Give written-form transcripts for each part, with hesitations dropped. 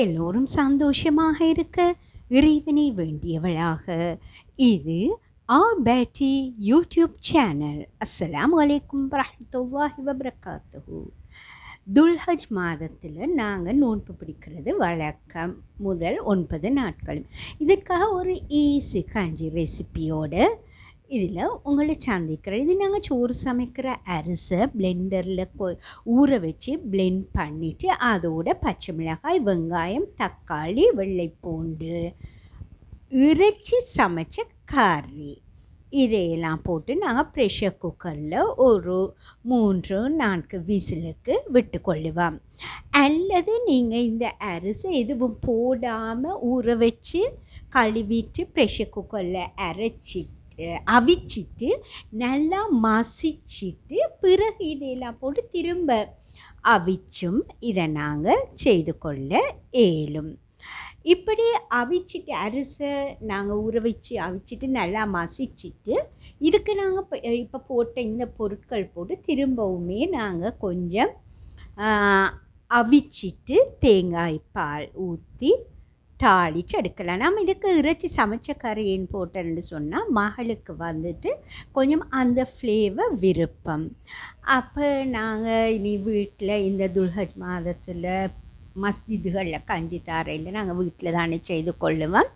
எல்லோரும் சந்தோஷமாக இருக்க இறைவனை வேண்டியவளாக. இது பேட்டி யூடியூப் சேனல். அஸ்ஸலாமு அலைக்கும் வரஹ்மத்துல்லாஹி வபரகாத்துஹு. துல்ஹஜ் மாதத்தில் நாங்கள் நோன்பு பிடிக்கிறது வழக்கம். முதல் 9 நாட்களும் இதற்காக ஒரு ஈஸி கஞ்சி ரெசிப்பியோடு இதில் உங்களை சந்திக்கிறேன். இது நாங்கள் சோறு சமைக்கிற அரிசை பிளெண்டரில் ஊற வச்சு பிளெண்ட் பண்ணிவிட்டு அதோட பச்சை மிளகாய், வெங்காயம், தக்காளி, வெள்ளைப்பூண்டு, இறைச்சி சமைச்ச கறி இதையெல்லாம் போட்டு நாங்கள் ப்ரெஷர் குக்கரில் ஒரு 3-4 விசிலுக்கு விட்டு கொள்ளுவோம். அல்லது நீங்கள் இந்த அரிசி எதுவும் போடாமல் ஊற வச்சு கழுவிட்டு ப்ரெஷர் குக்கரில் அவிச்சிட்டு நல்லா மசிச்சிட்டு பிறகு இதையெல்லாம் போட்டு திரும்ப அவிச்சும் இதை நாங்கள் செய்து கொள்ள இயலும். இப்படி அவிச்சிட்டு அரிசை நாங்கள் ஊற வச்சு அவிச்சிட்டு நல்லா மசிச்சிட்டு இதுக்கு நாங்கள் இப்போ போட்ட இந்த பொருட்கள் போட்டு திரும்பவுமே நாங்கள் கொஞ்சம் அவிச்சிட்டு தேங்காய் பால் ஊற்றி தாளித்து எடுக்கலாம். நம்ம இதுக்கு இறைச்சி சமைச்ச கறி ஏன் போட்டேன்னு சொன்னால் மகளுக்கு வந்துட்டு கொஞ்சம் அந்த ஃப்ளேவர் விருப்பம். அப்போ நாங்கள் இனி வீட்டில் இந்த துல்ஹஜ் மாதத்தில் மஸ்ஜிதுகளில் கஞ்சி தாரையில் நாங்கள் வீட்டில் தானே செய்து கொள்ளுவோம்.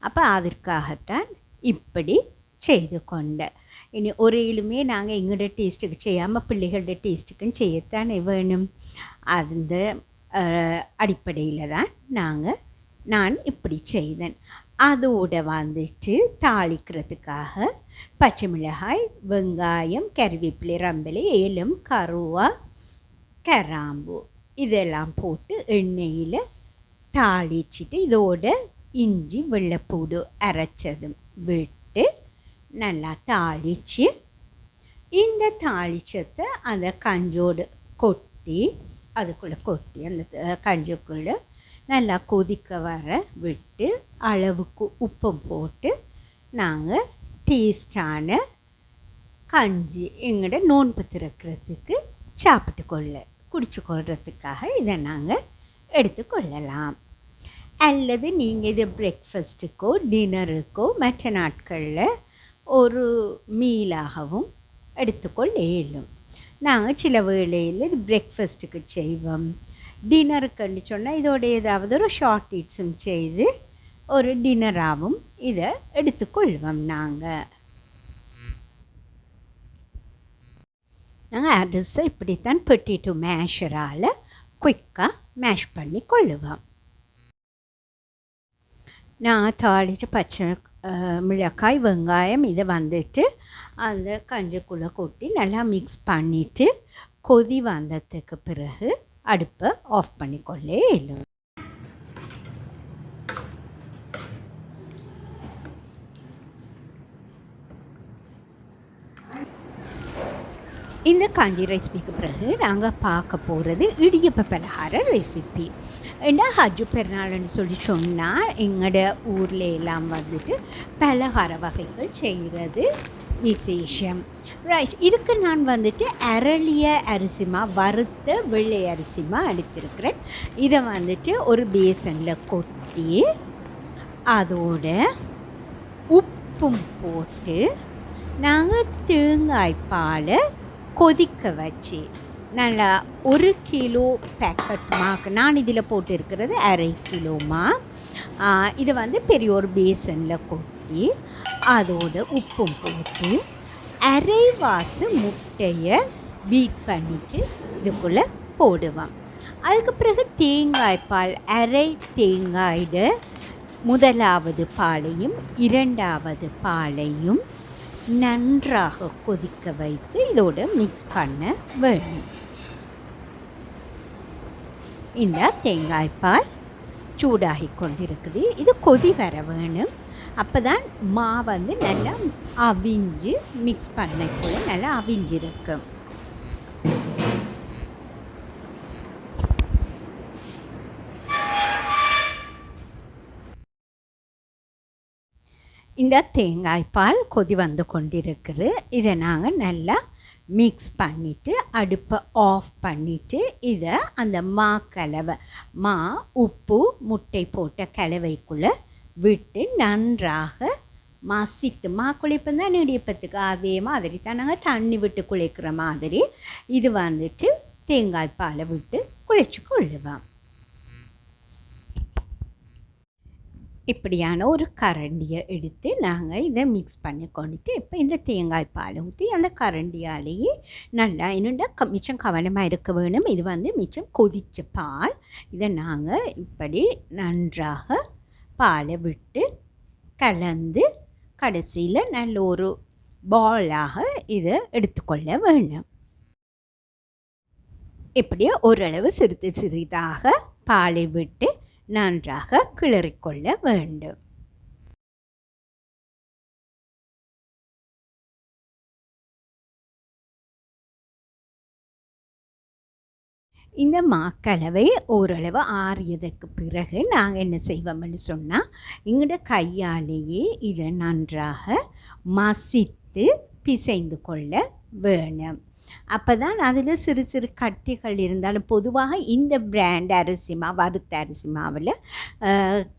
அப்போ அதற்காகத்தான் இப்படி செய்து கொண்டேன். இனி ஒரேலுமே நாங்கள் எங்களோட டேஸ்ட்டுக்கு செய்யாமல் பிள்ளைகளோட டேஸ்ட்டுக்குன்னு செய்யத்தானே வேணும். அந்த அடிப்படையில் தான் நான் இப்படி செய்தேன். அதோடு வந்துட்டு தாளிக்கிறதுக்காக பச்சை மிளகாய், வெங்காயம், கறிவேப்பிலை, ரம்பலை, ஏலம், கருவா, கிராம்பு இதெல்லாம் போட்டு எண்ணெயில் தாளிச்சிட்டு இதோட இஞ்சி, வெள்ளைப்பூடு அரைச்சதும் விட்டு நல்லா தாளித்து இந்த தாளிச்சத்தை அந்த கஞ்சோடு கொட்டி அதுக்குள்ளே கொட்டி அந்த கஞ்சிக்குள்ளே நல்லா கொதிக்க வர விட்டு அளவுக்கு உப்பும் போட்டு நாங்கள் டேஸ்டான கஞ்சி எங்களோட நோன்பு திறக்கிறதுக்கு குடிச்சு கொள்றதுக்காக இதை நாங்கள் எடுத்துக்கொள்ளலாம். அல்லது நீங்கள் இது பிரேக்ஃபாஸ்ட்டுக்கோ டின்னருக்கோ மற்ற நாட்களில் ஒரு மீலாகவும் எடுத்துக்கொள்ள இயலும். நாங்கள் சில வேளையில் இது பிரேக்ஃபாஸ்ட்டுக்கு செய்வோம். டின்னருக்குன்னு சொன்னால் இதோட ஏதாவது ஒரு ஷார்ட் ஈட்ஸும் செய்து ஒரு டின்னராகவும் இதை எடுத்துக்கொள்வோம். நாங்கள் அரிசை இப்படித்தான் பொட்டேட்டோ மேஷரால் குயிக்காக மேஷ் பண்ணி கொள்ளுவோம். நான் தாளித்து பச்சை மிளகாய், வெங்காயம் இதை வந்துட்டு அந்த கஞ்சிக்குள்ளே கொட்டி நல்லா மிக்ஸ் பண்ணிவிட்டு கொதி வந்ததுக்கு பிறகு அடுப்பை ஆஃப் பண்ணிக்கொள்ளே இல்லை. இந்த கஞ்சி ரெசிபிக்கு பிறகு நாங்கள் பார்க்க போகிறது இடியப்ப பலகார ரெசிபி. ஏன்னா ஹஜ்ஜு பெருநாள்னு சொல்லி சொன்னால் எங்களோட ஊரில் எல்லாம் வந்துட்டு பலகார வகைகள் செய்கிறது விசேஷம். ரைட், இதுக்கு நான் வந்துட்டு அரளிய அரிசிமா, வறுத்த வெள்ளை அரிசிமா எடுத்திருக்கிறேன். இதை வந்துட்டு ஒரு பேசனில் கொட்டி அதோட உப்பும் போட்டு நாங்கள் தேங்காய் பாலை கொதிக்க வச்சு நல்லா 1 கிலோ பேக்கெட் மாக்கு நான் இதில் போட்டிருக்கிறது 1/2 கிலோமா. இதை வந்து பெரிய ஒரு பேசனில் கொட்டி அதோட உப்பும் போட்டு அரைவாசி முட்டையை பீட் பண்ணிட்டு இதுக்குள்ளே போடுவேன். அதுக்கு பிறகு தேங்காய் பால், அரை தேங்காயோட முதலாவது பாலையும் 2வது பாலையும் நன்றாக கொதிக்க வைத்து இதோடு மிக்ஸ் பண்ண வேணும். இந்த தேங்காய் பால் சூடாகி கொண்டிருக்குது. இது கொதி வர வேணும். அப்போ தான் மா வந்து நல்லா அவிஞ்சு மிக்ஸ் பண்ணக்குள்ள நல்லா அவிஞ்சிருக்கும். இந்த தேங்காய் பால் கொதி வந்து கொண்டிருக்குது. இதை நாங்கள் நல்லா மிக்ஸ் பண்ணிவிட்டு அடுப்பை ஆஃப் பண்ணிவிட்டு இதை அந்த கலவை உப்பு முட்டை போட்ட கலவைக்குள்ளே விட்டு நன்றாக மசித்து குழைப்பம் தான் இடியப்பத்துக்கு அதே மாதிரி தான் நாங்கள் தண்ணி விட்டு குழைக்கிற மாதிரி இது வந்துட்டு தேங்காய் பாலை விட்டு குழைச்சி கொள்ளுவோம். இப்படியான ஒரு கரண்டியை எடுத்து நாங்கள் இதை மிக்ஸ் பண்ணி கொண்டுட்டு இப்போ இந்த தேங்காய் பால் ஊற்றி அந்த கரண்டியாலேயே நல்லா என்னென்னா மிச்சம் கவனமாக இருக்க வேணும். இது வந்து மிச்சம் கொதித்த பால். இதை நாங்கள் இப்படி நன்றாக பாலை விட்டு கலந்து கடைசியில் நல்ல ஒரு பாலாக இதை எடுத்துக்கொள்ள வேணும். இப்படியே ஓரளவு சிறிதாக பாலை விட்டு நன்றாக கிளறிக்கொள்ள வேண்டும். இந்த மாக்கலவை ஓரளவு ஆறியதற்கு பிறகு நாங்கள் என்ன செய்வோம்னு சொன்னால் எங்களோட கையாலேயே இதை நன்றாக மசித்து பிசைந்து கொள்ள வேணும். அப்போ தான் அதில் சிறு சிறு கட்டிகள் இருந்தாலும் பொதுவாக இந்த பிராண்ட் அரிசி மாவு வறுத்த அரிசி மாவில்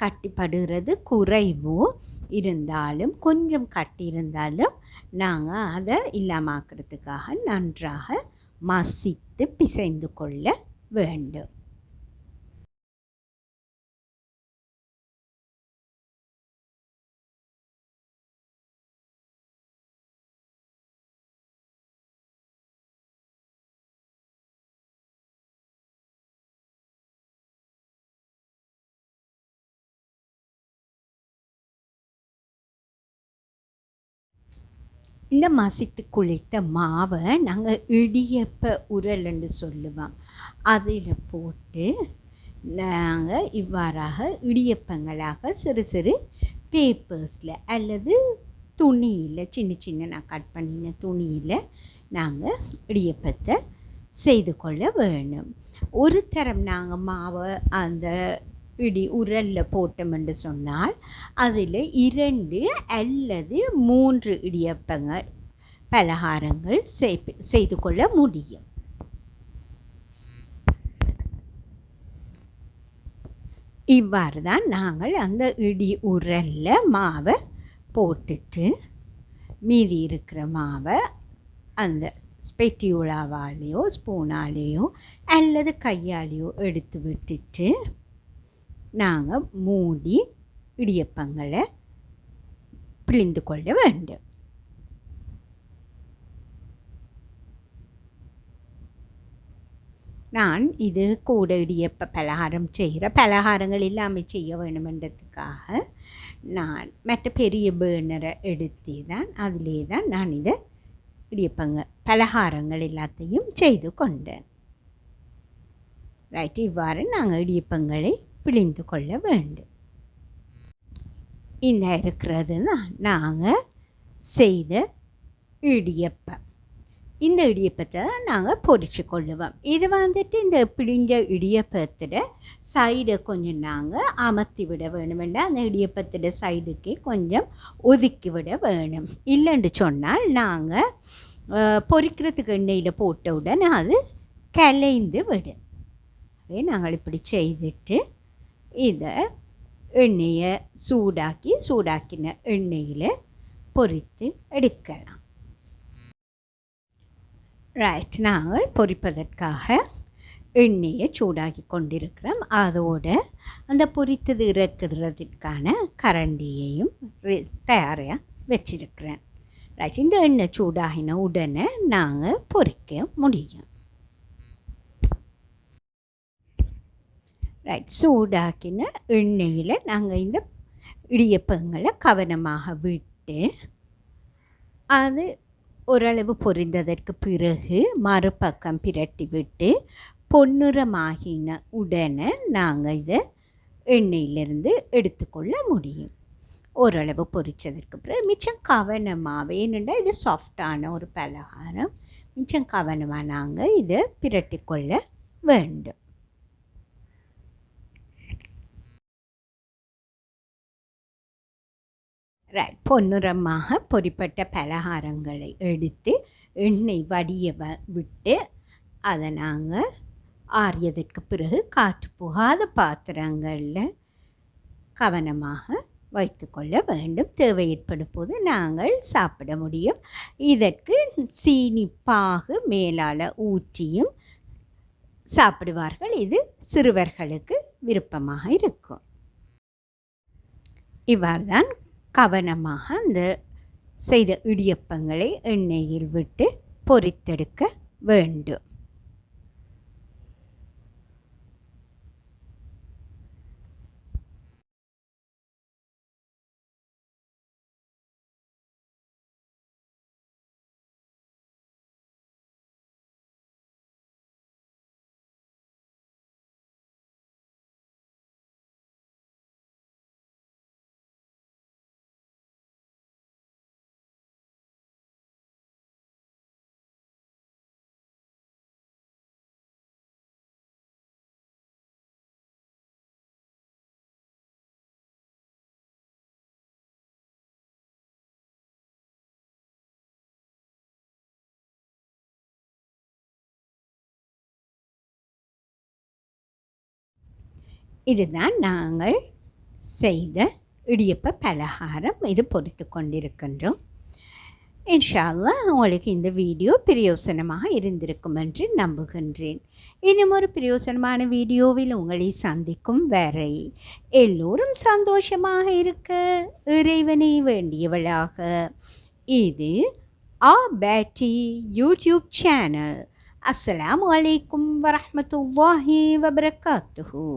கட்டிப்படுகிறது குறைவும் இருந்தாலும் கொஞ்சம் கட்டி இருந்தாலும் நாங்கள் அதை இல்லாமாக்கிறதுக்காக நன்றாக மசித்து பிசைந்து கொள்ள வேண்டும். இந்த மசித்து குழைத்த மாவை நாங்கள் இடியப்ப உரல்ன்னு சொல்லுவோம். அதில் போட்டு நாங்கள் இவ்வாறாக இடியப்பங்களாக சிறு சிறு பேப்பர்ஸில் அல்லது துணியில் சின்ன சின்ன நான் கட் பண்ணின துணியில் நாங்கள் இடியப்பத்தை செய்து கொள்ள வேணும். ஒரு தரம் நாங்கள் மாவை அந்த உரலில் போட்டோம்னு சொன்னால் அதில் 2 அல்லது 3 இடியப்பங்கள் பலகாரங்கள் செய்து கொள்ள முடியும். இவ்வாறு தான் நாங்கள் அந்த உரலில் மாவை போட்டுட்டு மீதி இருக்கிற மாவை அந்த ஸ்பெட்டியூலாவாலேயோ ஸ்பூனாலேயோ அல்லது கையாலேயோ எடுத்து விட்டுட்டு நாங்கள் மூடி இடியப்பங்களை பிழிந்து கொள்ள வேண்டும். நான் இது கூட இடியப்ப பலகாரம் செய்கிற பலகாரங்கள் இல்லாமல் செய்ய வேணுமென்றதுக்காக நான் மற்ற பெரிய பேர்னரை எடுத்து தான் அதிலே தான் நான் இதை பலகாரங்கள் எல்லாத்தையும் செய்து கொண்டேன். ரைட், இவ்வாறு நாங்கள் இடியப்பங்களை பிழிந்து கொள்ள வேண்டும். இந்த இருக்கிறது தான் நாங்கள் செய்த இடியப்பம். இந்த இடியப்பத்தை நாங்கள் பொரிச்சு கொள்ளுவோம். இது வந்துட்டு இந்த பிழிஞ்ச இடியப்பத்தில் சைடை கொஞ்சம் நாங்கள் அமர்த்தி விட வேணுமெண்டா அந்த இடியப்பத்தில் சைடுக்கு கொஞ்சம் ஒதுக்கி விட வேணும். இல்லைன்னு சொன்னால் நாங்கள் பொரிக்கிறதுக்கு எண்ணெயில் போட்ட உடனே அது கலைந்து விடும். அதே நாங்கள் இப்படி செய்துட்டு இதை எண்ணெயை சூடாக்கின எண்ணெயில் பொரித்து எடுக்கலாம். ரைட், நாங்கள் பொரிப்பதற்காக எண்ணெயை சூடாக்கி கொண்டிருக்கிறோம். அதோடு அந்த பொரித்தது இறக்குறதுக்கான கரண்டியையும் தயாராக வச்சிருக்கிறேன். ரைட், இந்த எண்ணெய் சூடாகின உடனே நாங்கள் பொரிக்க முடியும். ரைட், சூடாக்கின எண்ணெயில் நாங்கள் இந்த இடியப்பங்களை கவனமாக விட்டு அது ஓரளவு பொரிந்ததற்கு பிறகு மறுபக்கம் பிரட்டி விட்டு பொன்னிறமாகின உடனே நாங்கள் இதை எண்ணெயிலிருந்து எடுத்துக்கொள்ள முடியும். ஓரளவு பொரித்ததற்கு பிறகு மிச்சம் கவனமாக வேணுன்னா இது சாஃப்டான ஒரு பலகாரம், மிச்சம் கவனமாக நாங்கள் இதை பிரட்டி கொள்ள வேண்டும். ரைட், பொன்னிறமாக பொரிப்பட்ட பலகாரங்களை எடுத்து எண்ணெய் வடிய விட்டு அதை நாங்கள் ஆறியதற்கு பிறகு காற்று புகாத பாத்திரங்களில் கவனமாக வைத்துக்கொள்ள வேண்டும். தேவை ஏற்படும் போது நாங்கள் சாப்பிட முடியும். இதற்கு சீனி பாகு மேலால் ஊற்றியும் சாப்பிடுவார்கள். இது சிறுவர்களுக்கு விருப்பமாக இருக்கும். இவ்வாறு தான் கவனமாக அந்த செய்த இடியப்பங்களை எண்ணெயில் விட்டு பொரித்தெடுக்க வேண்டும். இதுதான் நாங்கள் செய்த இடியப்ப பலகாரம். இது பொரித்து கொண்டிருக்கின்றோம். இன்ஷா அல்லாஹ் உங்களுக்கு இந்த வீடியோ பிரயோசனமாக இருந்திருக்கும் என்று நம்புகின்றேன். இன்னும் ஒரு பிரயோசனமான வீடியோவில் உங்களை சந்திக்கும் வரை எல்லோரும் சந்தோஷமாக இருக்க இறைவனை வேண்டியவளாக. இது ஆபேட்டி யூடியூப் சேனல். அஸ்ஸலாமு அலைக்கும் வரஹ்மத்துல்லாஹி வபரகாத்துஹு.